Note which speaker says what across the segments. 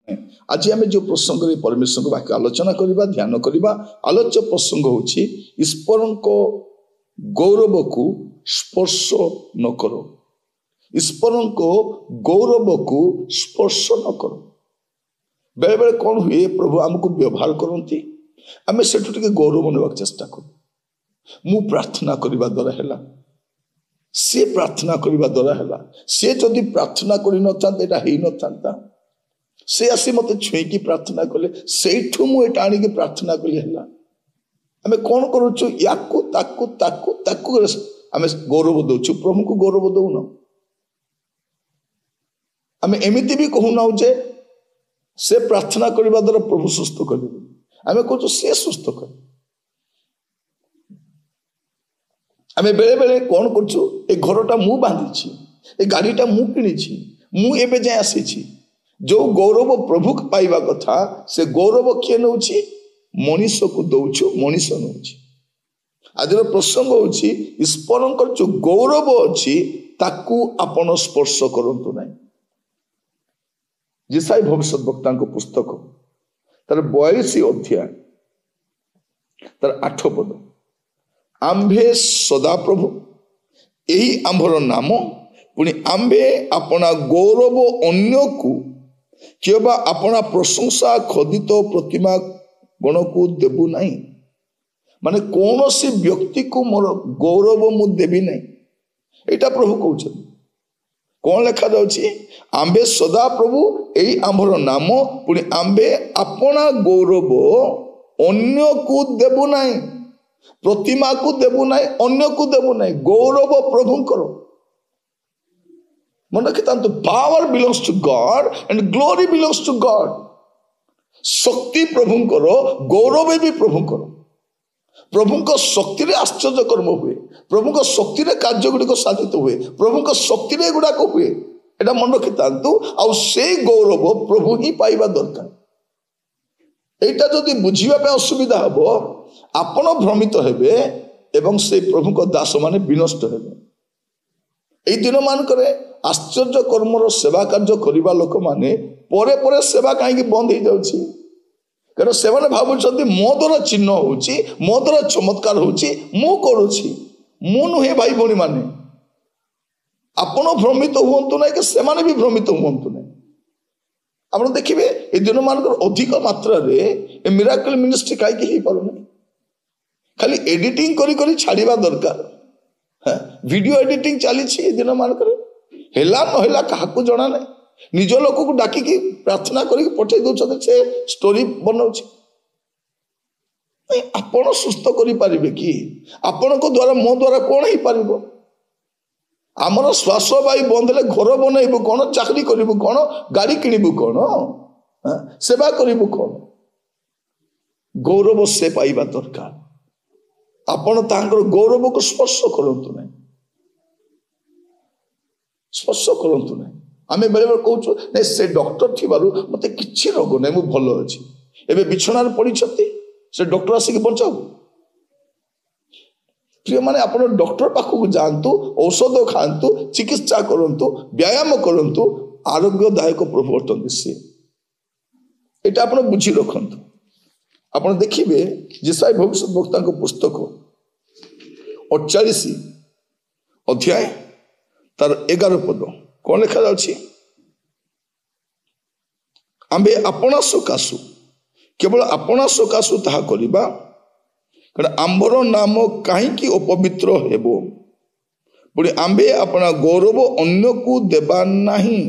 Speaker 1: आज आम जो प्रसंग परमेश्वर वाक्य आलोचना करवा ध्यान करवा आलोच्य प्रसंग होची ईश्वर को गौरव को स्पर्श न करो। ईश्वर को गौरव को स्पर्श न करो। बेले बेले कौन हुए प्रभु आमको व्यवहार करती आम से गौरव नेवाक चेष्टा करूँ। मु प्रार्थना करने द्वारा है सी प्रार्थना करने द्वारा है सी जदि प्रार्थना कर न था से आसी मत छुईकी प्रार्थना कले से मुझे आणिकी प्रार्थना कली है आम कौन करुचु याकू ताकू ताकू ताकू आम गौरव दौचु प्रभु को गौरव दौन। आम एमती भी कहूना जे से प्रार्थना करने द्वारा प्रभु सुस्थ कर आम कहूँ से सुस्थ कर। आम बेले बेले कौन करुचु ए घरटा मु बांधी ए गाड़ीटा मु किणी मु एबे जाए आसी जो गौरव प्रभु पाइबा कथा से गौरव किए नौ मनीष को दौचु मनीष नौ। आज प्रसंग होची ईश्वर जो गौरव अच्छी ताकू आपण स्पर्श करंतु नहीं। जिसाई भविष्य वक्ता पुस्तक तार 42 अध्याय तार 8 पद आंभे सदा प्रभु यही आंभर नाम पुणी आंभे अपना गौरव अन्य को किबा अपना प्रशंसा खोदित प्रतिमा गण को देबू नहीं। माने कौन सी व्यक्ति को मोर गौरव मु देवी नहीं एटा प्रभु कहते कौन लिखा जाउछि आंबे सदा प्रभु यही आंभर नाम पुणी आंबे अपना गौरव अन्य को देबू नहीं प्रतिमा को देबू नहीं अन्य को देबू नहीं गौरव प्रभु करो। मन रखिता power belongs to God and glory belongs to God. शक्ति प्रभु करो गौरव भी प्रभु करो। प्रभु को शक्ति रे आश्चर्य कर्म हुए प्रभु को शक्ति रे कार्य गुड़िक साधित हुए प्रभु को शक्ति रे गुड़ाक हुए एटा मन रखिता से गौरव प्रभु ही पाइबा दरकार। एटा जदि बुझिबा पे असुविधा हबो आपण भ्रमित हेबे एवं से प्रभु को दास माने विनष्ट हेबे। एई दिन मानकरे आश्चर्य कर्मर सेवा कार्य करने लोक माने परे परे सेवा कहीं बंद हो जाउछि कारण से भावुं मो द्वारा चिन्ह होउछि मो द्वारा चमत्कार होउछि मु करुछि मु नुहे भाई भौणी माने आपण भ्रमित हुंतु ना कि सेमाने भी भ्रमित हुंतु ना। आप देखिए ए दिन मानकर अधिक मात्रा रे ए मिराकल मिनिस्ट्री कहीं हो पारुना खाली एडिटिंग करी करी छाड़िबा दरकार। वीडियो एडिटिंग चली दिन मानकर हेला नहेला काहाकू जना ना निज लोक को डाकिकी प्रार्थना करके पठे दौरान से स्टोरी बनाऊँ आपण सुस्थ करें कि आपण को द्वारा मो द्वारा कौन हो पार आमर श्वास वायु बंद है घर बनइबू कौन चाकरी करूँ कौन गाड़ी किणबू कौन सेवा करूँ कौन गौरव से पाइबा दरकार। आपण तांकर गौरव को स्पर्श करंतु नहीं स्पर्श करंतु नहीं। आम बेले बेले कहूँ नहीं से डॉक्टर थी मत कि रोग नहीं मुझे भल अच्छी एवं बिछणार पड़ी से डॉक्टर आसिक बचाऊ। प्रिय माने आप डॉक्टर पाखक जातु औषध खातु चिकित्सा करंतु व्यायाम करंतु आरोग्यदायक प्रभु अटंती सी एटा आप बुझी रखंतु। आप देखिए जिसाई भविष्य वक्ता पुस्तक 48 अध्याय तार 11 पद कौन लिखा जाउछि आंबे अपना सकाशु केवल अपना सकाशु ताहा करिबा कारण आंबर नाम कहीं अपवित्र हेबो पुणी आंबे अपना गौरव अन्य को देबा नहीं।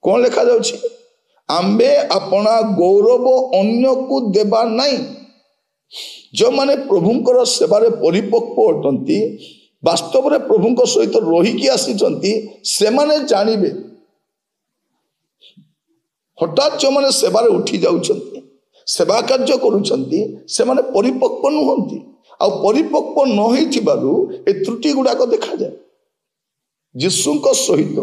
Speaker 1: कौन लिखा जाउछि आंबे अपना गौरव अन्य को देबा नहीं। जो माने प्रभुंकर सेवारे परिपक्व अटंती वास्तव में प्रभु सहित रहीकि आसी से माने जानिबे हठात जो माने सेवारे उठी जाउछंती सेवा कार्य करुछंती से माने परिपक्व नुहंती आ परिपक्व न होइथिबारु ए त्रुटि गुडाक देखा जाए। यीशुଙ୍କ सहित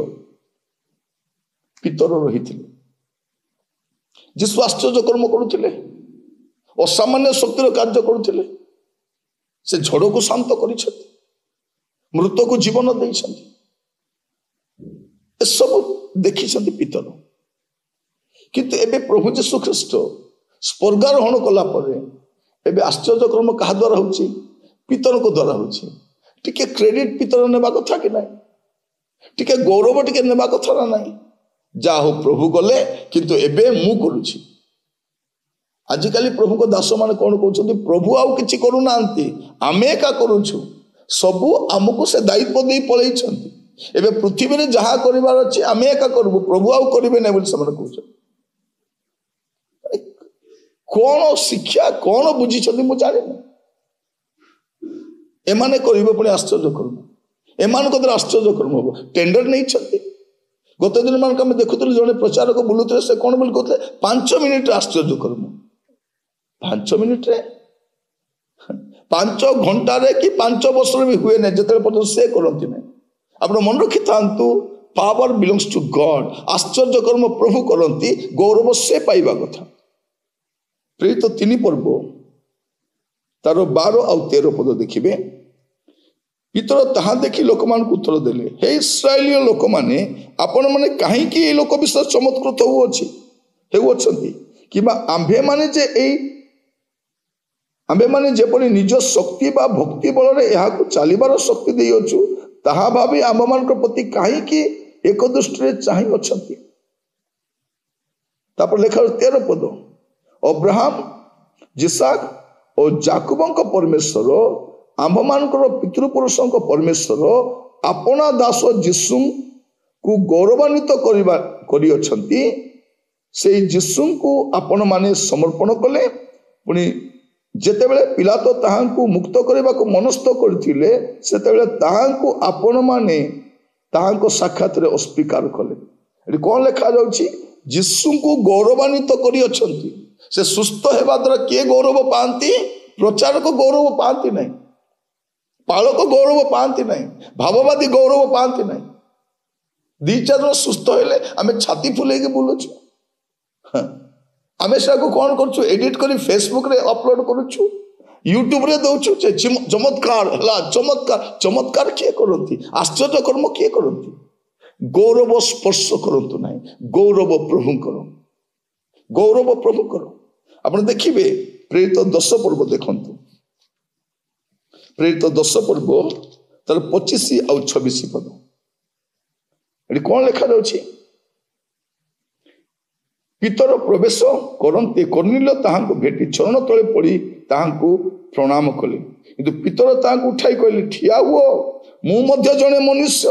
Speaker 1: पितर रहिथिले यीशु आश्चर्य कर्म करुथिले असामान्य शक्तिर कार्य करुथिले से झड़ को शांत करिछथि मृत को जीवन देइछथि ए सब देखिछथि पितर କିନ୍ତୁ ଏବେ ପ୍ରଭୁ ଯୀଶୁ ଖ୍ରୀଷ୍ଟ ସ୍ପର୍ଗାରୋହଣ କଲା ପରେ ଏବେ ଆଶ୍ଚର୍ଯ୍ୟକର୍ମ କାହା ଦ୍ୱାରା ହେଉଛି? ପିତରଙ୍କ ଦ୍ୱାରା ହେଉଛି। ଟିକେ କ୍ରେଡିଟ ପିତର ନେବା କଥା କି ନାହିଁ? ଟିକେ ଗୌରବ ଟିକେ ନେବା କଥା ନା ନାହିଁ? ଯାହା ହଉ ପ୍ରଭୁ ଗଲେ, କିନ୍ତୁ ଏବେ ମୁଁ କରୁଛି। ଆଜିକାଲି ପ୍ରଭୁଙ୍କ ଦାସମାନେ କ'ଣ କହୁଛନ୍ତି? ପ୍ରଭୁ ଆଉ କିଛି କରୁନାହାନ୍ତି, ଆମେ ଏକା କରୁଛୁ। ସବୁ ଆମକୁ ସେ ଦାୟିତ୍ୱ ଦେଇ ପଳେଇଛନ୍ତି। ଏବେ ପୃଥିବୀରେ ଯାହା କରିବାର ଅଛି ଆମେ ଏକା କରିବୁ, ପ୍ରଭୁ ଆଉ କରିବେ ନାହିଁ ବୋଲି ସେମାନେ କହୁଛନ୍ତି। କ'ଣ ଶିକ୍ଷା, କ'ଣ ବୁଝିଛନ୍ତି ମୁଁ ଜାଣିନି। ଏମାନେ କରିବେ ପୁଣି ଆଶ୍ଚର୍ଯ୍ୟକର୍ମ, ଏମାନଙ୍କ ଦ୍ୱାରା ଆଶ୍ଚର୍ଯ୍ୟକର୍ମ ହବ। ଟେଣ୍ଡର ନେଇଛନ୍ତି। ଗତ ଦିନ ମାନଙ୍କୁ ଆମେ ଦେଖୁଥିଲୁ, ଜଣେ ପ୍ରଚାରକ ବୁଲୁଥିଲେ, ସେ କ'ଣ ବୋଲି କହୁଥିଲେ? 5 ମିନିଟରେ ଆଶ୍ଚର୍ଯ୍ୟକର୍ମ। 5 ମିନିଟରେ, 5 ଘଣ୍ଟାରେ କି 5 ବର୍ଷରେ ବି ହୁଏ ନାହିଁ, ଯେତେବେଳେ ପର୍ଯ୍ୟନ୍ତ ସେ କରନ୍ତି ନାହିଁ। ଆପଣ ମନେ ରଖିଥାନ୍ତୁ, ପାୱାର ବିଲଙ୍ଗସ୍ ଟୁ ଗଡ୍। ଆଶ୍ଚର୍ଯ୍ୟକର୍ମ ପ୍ରଭୁ କରନ୍ତି, ଗୌରବ ସେ ପାଇବା କଥା। ପ୍ରେରିତ 3 ପର୍ବ ତାର 12 ଆଉ 13 ପଦ ଦେଖିବେ। ପିତର ତାହା ଦେଖି ଲୋକମାନଙ୍କୁ ଉତ୍ତର ଦେଲେ, ହେ ଇସ୍ରାଏଲୀୟ ଲୋକମାନେ, ଆପଣମାନେ କାହିଁକି এই ଲୋକ ବିଷୟରେ ଚମତ୍କୃତ ହେଉଅଛନ୍ତି? କିମ୍ବା ଆମ୍ଭେମାନେ ଯେପରି ନିଜ ଶକ୍ତି ବା ଭକ୍ତି ବଳରେ ଏହାକୁ ଚାଲିବାର ଶକ୍ତି ଦେଇଅଛୁ, ତାହା ଭାବି ଆମ୍ଭମାନଙ୍କ ପ୍ରତି କାହିଁକି ଏକ ଦୃଷ୍ଟିରେ ଚାହିଁ ଅଛନ୍ତି? ତାପରେ ଲେଖା 13 ପଦ, ଅବ୍ରାହମ, ଇସାକ ଓ ଯାକୋବଙ୍କ ପରମେଶ୍ୱର, ଆମ୍ଭମାନଙ୍କର ପିତୃପୁରୁଷଙ୍କ ପରମେଶ୍ୱର ଆପଣା ଦାସ ଯୀଶୁଙ୍କୁ ଗୌରବାନ୍ୱିତ କରିଅଛନ୍ତି। ସେଇ ଯୀଶୁଙ୍କୁ ଆପଣମାନେ ସମର୍ପଣ କଲେ। ପୁଣି ଯେତେବେଳେ ପିଲାତ ତାହାଙ୍କୁ ମୁକ୍ତ କରିବାକୁ ମନସ୍ଥ କରିଥିଲେ, ସେତେବେଳେ ତାହାଙ୍କୁ ଆପଣମାନେ ତାହାଙ୍କ ସାକ୍ଷାତରେ ଅସ୍ୱୀକାର କଲେ। ଏଠି କ'ଣ ଲେଖାଯାଉଛି? ଯୀଶୁଙ୍କୁ ଗୌରବାନ୍ୱିତ କରିଅଛନ୍ତି। ସେ ସୁସ୍ଥ ହେବା ଦ୍ୱାରା କିଏ ଗୌରବ ପାଆନ୍ତି? ପ୍ରଚାରକ ଗୌରବ ପାଆନ୍ତି ନାହିଁ, ପାଳକ ଗୌରବ ପାଆନ୍ତି ନାହିଁ, ଭାବବାଦୀ ଗୌରବ ପାଆନ୍ତି ନାହିଁ। 2-4 ଜଣ ସୁସ୍ଥ ହେଲେ ଆମେ ଛାତି ଫୁଲେଇକି ବୁଲୁଛୁ। ଆମେ ସେଟାକୁ କ'ଣ କରୁଛୁ? ଏଡିଟ୍ କରି ଫେସବୁକରେ ଅପଲୋଡ କରୁଛୁ, ୟୁଟ୍ୟୁବରେ ଦଉଛୁ। ଚମତ୍କାର ହେଲା, ଚମତ୍କାର କିଏ କରନ୍ତି? ଆଶ୍ଚର୍ଯ୍ୟକର୍ମ କିଏ କରନ୍ତି? ଗୌରବ ସ୍ପର୍ଶ କରନ୍ତୁ ନାହିଁ, ଗୌରବ ପ୍ରଭୁଙ୍କର, ଗୌରବ ପ୍ରଭୁଙ୍କର। ଆପଣ ଦେଖିବେ ପ୍ରେରିତ 10 ପର୍ବ ଦେଖନ୍ତୁ। ପ୍ରେରିତ 10 ପର୍ବ ତାର 25 ଆଉ 26 ପଦ। ଏଠି କ'ଣ ଲେଖାଯାଉଛି? ପିତର ପ୍ରବେଶ କରନ୍ତେ କର୍ଣ୍ଣିଲ୍ୟ ତାହାଙ୍କୁ ଭେଟି ଚରଣ ତଳେ ପଡ଼ି ତାହାଙ୍କୁ ପ୍ରଣାମ କଲେ। କିନ୍ତୁ ପିତର ତାହାଙ୍କୁ ଉଠାଇ କହିଲେ, ଠିଆ ହୁଅ, ମୁଁ ମଧ୍ୟ ଜଣେ ମନୁଷ୍ୟ।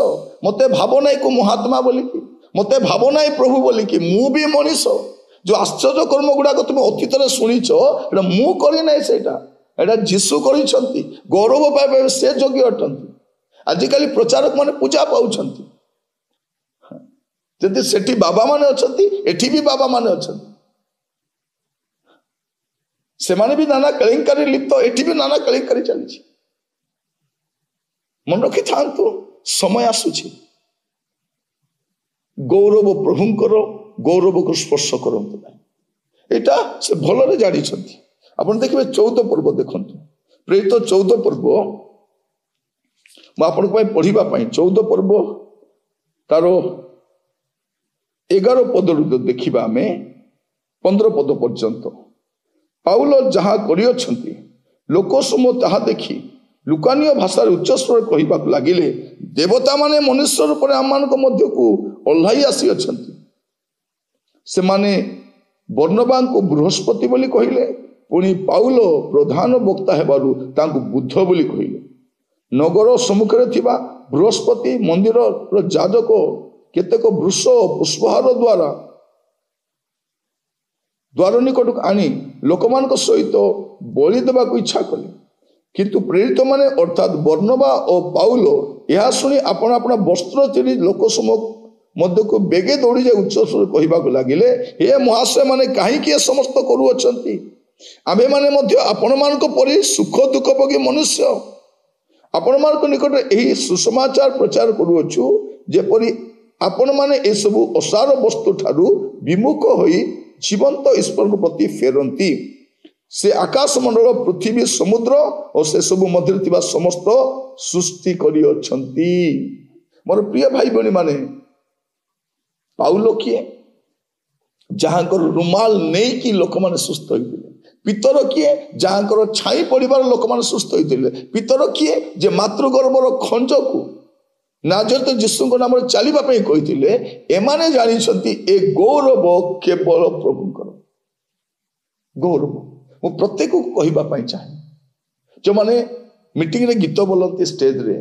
Speaker 1: ମୋତେ ଭାବ ନାହିଁ କୁ ମହାତ୍ମା ବୋଲିକି, ମୋତେ ଭାବ ନାହିଁ ପ୍ରଭୁ ବୋଲିକି, ମୁଁ ବି ମଣିଷ। ଯେଉଁ ଆଶ୍ଚର୍ଯ୍ୟକର୍ମ ଗୁଡ଼ାକ ତୁମେ ଅତୀତରେ ଶୁଣିଛ, ଏଇଟା ମୁଁ କରିନାହିଁ, ଏଇଟା ଯୀଶୁ କରିଛନ୍ତି। ଗୌରବ ପାଇବା ସେ ଯୋଗ୍ୟ ଅଟନ୍ତି। ଆଜିକାଲି ପ୍ରଚାରକ ମାନେ ପୂଜା ପାଉଛନ୍ତି। ଯଦି ସେଠି ବାବା ମାନେ ଅଛନ୍ତି, ଏଠି ବି ବାବା ମାନେ ଅଛନ୍ତି। ସେମାନେ ବି ନାନା କେଳେଙ୍କାରୀ ଲିପ୍ତ, ଏଠି ବି ନାନା କେଳେଙ୍କାରୀ ଚାଲିଛି। ମନେ ରଖିଥାନ୍ତୁ, ସମୟ ଆସୁଛି, ଗୌରବ ପ୍ରଭୁଙ୍କର, ଗୌରବକୁ ସ୍ପର୍ଶ କରନ୍ତୁ ନାହିଁ। ଏଇଟା ସେ ଭଲରେ ଜାଣିଛନ୍ତି। ଆପଣ ଦେଖିବେ 14 ପର୍ବ ଦେଖନ୍ତୁ। ପ୍ରେରିତ 14 ପର୍ବ ମୁଁ ଆପଣଙ୍କ ପାଇଁ ପଢିବା ପାଇଁ, 14 ପର୍ବ ତାର 11 ପଦରୁ ଦେଖିବା ଆମେ 15 ପଦ ପର୍ଯ୍ୟନ୍ତ। ପାଉଲ ଯାହା କରିଅଛନ୍ତି, ଲୋକ ସମୂହ ତାହା ଦେଖି ଲୁକାନୀୟ ଭାଷାରେ ଉଚ୍ଚସ୍ୱରରେ କହିବାକୁ ଲାଗିଲେ, ଦେବତାମାନେ ମନୁଷ୍ୟ ରୂପରେ ଆମମାନଙ୍କ ମଧ୍ୟକୁ ଓହ୍ଲାଇ ଆସିଅଛନ୍ତି। ସେମାନେ ବର୍ଣ୍ଣବାଙ୍କୁ ବୃହସ୍ପତି ବୋଲି କହିଲେ। ପୁଣି ପାଉଲ ପ୍ରଧାନ ବକ୍ତା ହେବାରୁ ତାଙ୍କୁ ବୁଦ୍ଧ ବୋଲି କହିଲେ। ନଗର ସମ୍ମୁଖରେ ଥିବା ବୃହସ୍ପତି ମନ୍ଦିରର ଯାଜକ କେତେକ ବୃଷ ଓ ପୁଷ୍ପହାର ଦ୍ୱାର ନିକଟକୁ ଆଣି ଲୋକମାନଙ୍କ ସହିତ ବଳି ଦେବାକୁ ଇଚ୍ଛା କଲେ। କିନ୍ତୁ ପ୍ରେରିତମାନେ ଅର୍ଥାତ୍ ବର୍ଣ୍ଣବା ଓ ପାଉଲ ଏହା ଶୁଣି ଆପଣା ବସ୍ତ୍ର ଚିରି ଲୋକ ସମୂହ ମଧ୍ୟକୁ ବେଗେ ଦୌଡ଼ି ଯାଇ ଉଚ୍ଚସ୍ୱରରେ କହିବାକୁ ଲାଗିଲେ, ହେ ମହାଶୟମାନେ, କାହିଁକି ଏ ସମସ୍ତ କରୁଅଛନ୍ତି? ଆମ୍ଭେମାନେ ମଧ୍ୟ ଆପଣମାନଙ୍କ ପରି ସୁଖ ଦୁଃଖ ଭୋଗୀ ମନୁଷ୍ୟ। ଆପଣମାନଙ୍କ ନିକଟରେ ଏହି ସୁସମାଚାର ପ୍ରଚାର କରୁଅଛୁ, ଯେପରି ଆପଣମାନେ ଏସବୁ ଅସାର ବସ୍ତୁ ଠାରୁ ବିମୁଖ ହୋଇ ଜୀବନ୍ତ ଈଶ୍ୱରଙ୍କ ପ୍ରତି ଫେରନ୍ତି। ସେ ଆକାଶ ମଣ୍ଡଳ, ପୃଥିବୀ, ସମୁଦ୍ର ଓ ସେସବୁ ମଧ୍ୟରେ ଥିବା ସମସ୍ତ ସୃଷ୍ଟି କରିଅଛନ୍ତି। ମୋର ପ୍ରିୟ ଭାଇ ଭଉଣୀ ମାନେ, ପାଉଲ କିଏ? ଯାହାଙ୍କର ରୁମାଲ ନେଇକି ଲୋକମାନେ ସୁସ୍ଥ ହୋଇଥିଲେ। ପିତର କିଏ? ଯାହାଙ୍କର ଛାଇ ପଡ଼ିବାର ଲୋକମାନେ ସୁସ୍ଥ ହୋଇଥିଲେ। ପିତର କିଏ? ଯେ ମାତୃଗର୍ଭର ଖଞ୍ଜକୁ ନାଜରେଥ ଯୀଶୁଙ୍କ ନାମରେ ଚାଲିବା ପାଇଁ କହିଥିଲେ। ଏମାନେ ଜାଣିଛନ୍ତି ଏ ଗୌରବ କେବଳ ପ୍ରଭୁଙ୍କର ଗୌରବ। ମୁଁ ପ୍ରତ୍ୟେକକୁ କହିବା ପାଇଁ ଚାହେଁ, ଯେଉଁମାନେ ମିଟିଂରେ ଗୀତ ବୋଲନ୍ତି, ଷ୍ଟେଜରେ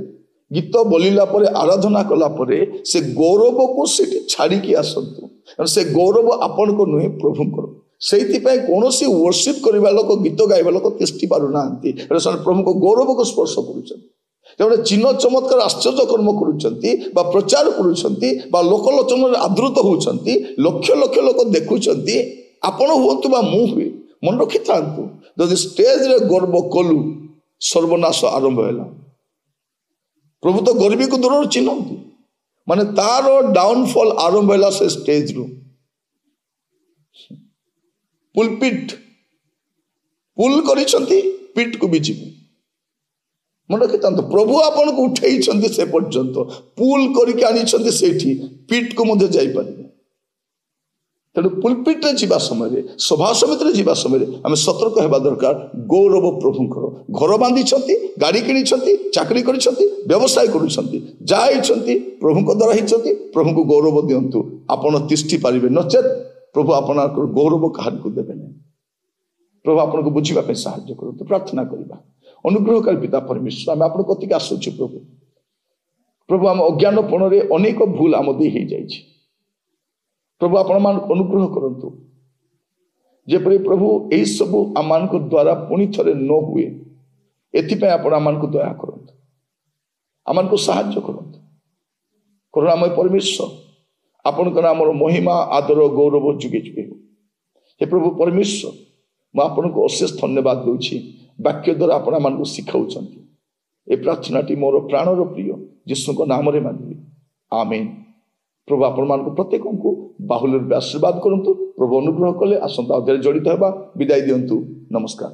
Speaker 1: ଗୀତ ବୋଲିଲା ପରେ ଆରାଧନା କଲା ପରେ ସେ ଗୌରବକୁ ସେଠି ଛାଡ଼ିକି ଆସନ୍ତୁ, କାରଣ ସେ ଗୌରବ ଆପଣଙ୍କ ନୁହେଁ, ପ୍ରଭୁଙ୍କର। ସେଇଥିପାଇଁ କୌଣସି ୱର୍ସିପ୍ କରିବା ଲୋକ, ଗୀତ ଗାଇବା ଲୋକ ତିଷ୍ଠି ପାରୁନାହାନ୍ତି, ସେମାନେ ପ୍ରଭୁଙ୍କ ଗୌରବକୁ ସ୍ପର୍ଶ କରୁଛନ୍ତି। ସେମାନେ ଚିହ୍ନ ଚମତ୍କାର ଆଶ୍ଚର୍ଯ୍ୟ କର୍ମ କରୁଛନ୍ତି ବା ପ୍ରଚାର କରୁଛନ୍ତି ବା ଲୋକଲୋଚନରେ ଆଦୃତ ହେଉଛନ୍ତି, ଲକ୍ଷ ଲକ୍ଷ ଲୋକ ଦେଖୁଛନ୍ତି। ଆପଣ ହୁଅନ୍ତୁ ବା ମୁଁ ହୁଏ, ମନେ ରଖିଥାନ୍ତୁ, ଯଦି ଷ୍ଟେଜରେ ଗର୍ବ କଲୁ ସର୍ବନାଶ ଆରମ୍ଭ ହେଲା। ପ୍ରଭୁ ତ ଗର୍ବୀକୁ ଦୂରରୁ ଚିହ୍ନନ୍ତି, ମାନେ ତାର ଡାଉନଫଲ୍ ଆରମ୍ଭ ହେଲା ସେ ଷ୍ଟେଜରୁ। ପୁଲପିଟ୍ ପୁଲ କରିଛନ୍ତି, ପିଟ୍କୁ ବି ଯିବେ। ମନେ ରଖିଥାନ୍ତୁ, ପ୍ରଭୁ ଆପଣଙ୍କୁ ଉଠେଇଛନ୍ତି ସେ ପର୍ଯ୍ୟନ୍ତ, ପୁଲ କରିକି ଆଣିଛନ୍ତି ସେଇଠି, ପିଟ୍କୁ ମଧ୍ୟ ଯାଇପାରିବେ। ତେଣୁ ପୁଲପିଟ୍ରେ ଯିବା ସମୟରେ, ସଭା ସମିତିରେ ଯିବା ସମୟରେ ଆମେ ସତର୍କ ହେବା ଦରକାର। ଗୌରବ ପ୍ରଭୁଙ୍କର। ଘର ବାନ୍ଧିଛନ୍ତି, ଗାଡ଼ି କିଣିଛନ୍ତି, ଚାକିରି କରିଛନ୍ତି, ବ୍ୟବସାୟ କରୁଛନ୍ତି, ଯାହା ହେଇଛନ୍ତି ପ୍ରଭୁଙ୍କ ଦ୍ୱାରା ହେଇଛନ୍ତି। ପ୍ରଭୁଙ୍କୁ ଗୌରବ ଦିଅନ୍ତୁ, ଆପଣ ତିଷ୍ଠି ପାରିବେ। ନଚେତ୍ ପ୍ରଭୁ ଆପଣଙ୍କର ଗୌରବ କାହାକୁ ଦେବେ ନାହିଁ। ପ୍ରଭୁ ଆପଣଙ୍କୁ ବୁଝିବା ପାଇଁ ସାହାଯ୍ୟ କରନ୍ତୁ। ପ୍ରାର୍ଥନା କରିବା। ଅନୁଗ୍ରହକାରୀ ପିତା ପରମେଶ୍ୱର, ଆମେ ଆପଣଙ୍କ କତିକି ଆସୁଛୁ ପ୍ରଭୁ। ପ୍ରଭୁ ଆମ ଅଜ୍ଞାନପଣରେ ଅନେକ ଭୁଲ ଆମ ଦେଇ ହେଇଯାଇଛି। ପ୍ରଭୁ ଆପଣମାନଙ୍କୁ ଅନୁଗ୍ରହ କରନ୍ତୁ, ଯେପରି ପ୍ରଭୁ ଏହିସବୁ ଆମମାନଙ୍କ ଦ୍ୱାରା ପୁଣି ଥରେ ନ ହୁଏ, ଏଥିପାଇଁ ଆପଣ ଆମମାନଙ୍କୁ ଦୟା କରନ୍ତୁ, ଆମମାନଙ୍କୁ ସାହାଯ୍ୟ କରନ୍ତୁ। କରୁଣାମୟ ପରମେଶ୍ୱର, ଆପଣଙ୍କର ଆମର ମହିମା, ଆଦର, ଗୌରବ ଯୁଗେ ଯୁଗେ ହେଉ। ହେ ପ୍ରଭୁ ପରମେଶ୍ୱର, ମୁଁ ଆପଣଙ୍କୁ ଅଶେଷ ଧନ୍ୟବାଦ ଦେଉଛି। ବାକ୍ୟ ଦ୍ୱାରା ଆପଣ ଆମମାନଙ୍କୁ ଶିଖାଉଛନ୍ତି। ଏ ପ୍ରାର୍ଥନାଟି ମୋର ପ୍ରାଣର ପ୍ରିୟ ଯୀଶୁଙ୍କ ନାମରେ ମାଗିବି, ଆମେନ୍। ପ୍ରଭୁ ଆପଣମାନଙ୍କୁ ପ୍ରତ୍ୟେକଙ୍କୁ ବାହୁଲ୍ୟରେ ଆଶୀର୍ବାଦ କରନ୍ତୁ। ପ୍ରଭୁ ଅନୁଗ୍ରହ କଲେ ଆସନ୍ତା ଅଧ୍ୟାୟରେ ଜଡ଼ିତ ହେବା। ବିଦାୟ ଦିଅନ୍ତୁ। ନମସ୍କାର।